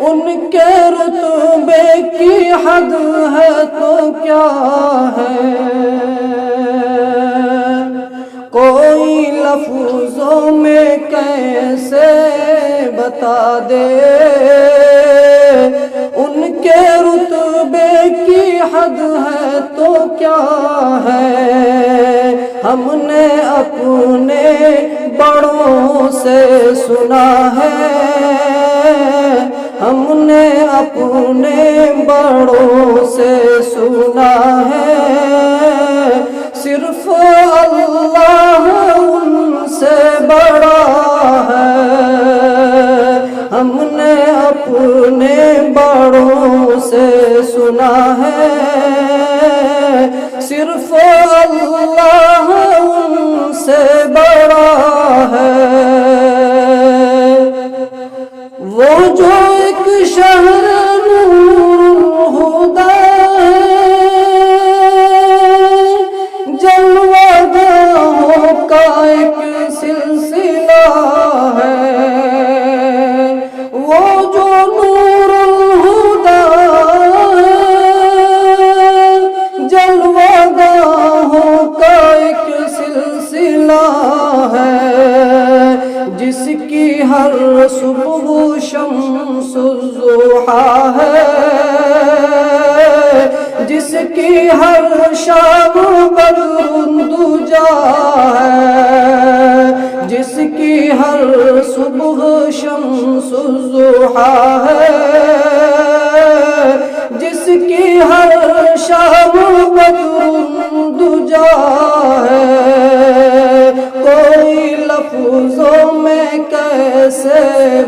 ان کے رتبے کی حد ہے تو کیا ہے، کوئی لفظوں میں کیسے بتا دے، ان کے رتبے کی حد ہے تو کیا ہے، ہم نے اپنے بڑوں سے سنا ہے، ہم نے اپنے بڑوں سے سنا ہے، صرف اللہ ان سے بڑا ہے، ہم نے اپنے بڑوں سے سنا ہے، صرف اللہ ان سے بڑا ہے، وہ جو ایک شہر نور الہدی جلوہ گاہوں کا ایک سلسلہ ہے، وہ جو نور الہدی جلوہ گاہوں کا ایک سلسلہ ہے، جس کی ہر صبح شمس الضحیٰ ہے، جس کی ہر شام بدر الدجا ہے، جس کی ہر صبح شمس الضحیٰ ہے، جس کی ہر شام بدر الدجا ہے، کوئی لفظوں میں کیسے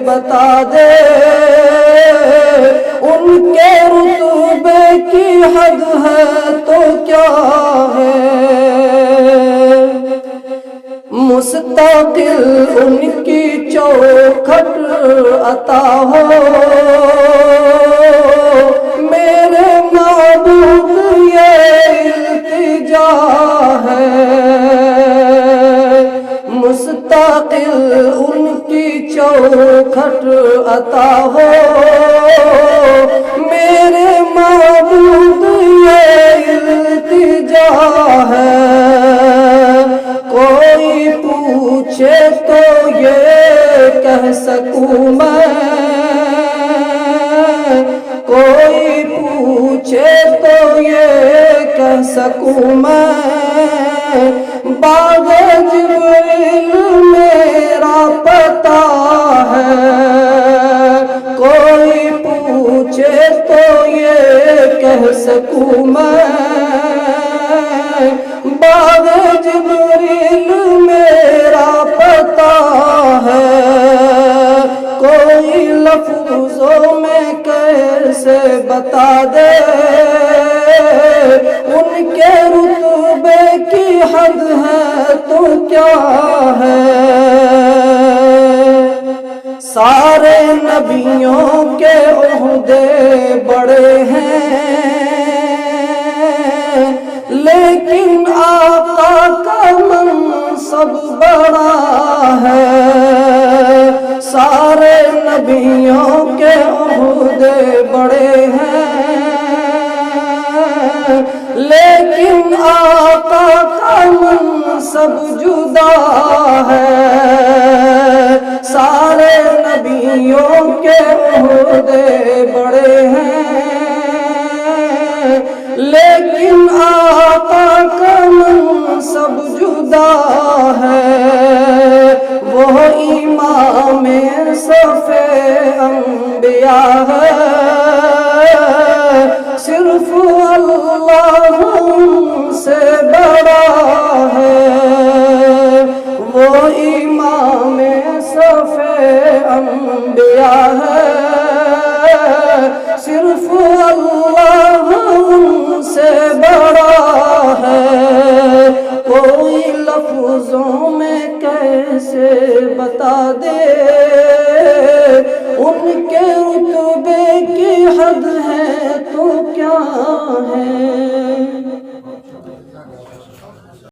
بتا دے، ان کے رتبے کی حد ہے تو کیا ہے، مستقل ان کی چوکھٹ عطا ہو، میرے معبود یہ التجا ہے، مستقل ان کی چوکھٹ عطا ہو، میرے معبود یہ التجا ہے، کوئی پوچھے تو یہ کہہ سکوں میں، کوئی پوچھے تو یہ کہہ سکوں میں، باغ جبریل میرا پتہ ہے، کوئی پوچھے تو یہ کہہ سکوں میں، باغ جبریل میرا پتہ ہے، کوئی لفظوں میں کیسے بتا دے، ان کے رتبے کی حد ہے تو کیا ہے، سارے نبیوں کے عہدے بڑے ہیں، لیکن آقا کا منصب بڑا ہے، سارے نبیوں کے عہدے بڑے ہیں، لیکن آقا کا منصب جدا ہے، سارے نبیوں کے عہدے بڑے ہیں، لیکن آقا کا منصب جدا ہے، وہ امام صف انبیاء ہے، صرف اللہ سے بڑا ہے، وہ امام صف انبیاء ہے، صرف اللہ سے بڑا ہے، کوئی لفظوں میں کیسے بتا دے، ان کے رتبے کی حد ہے تو کیا ہے۔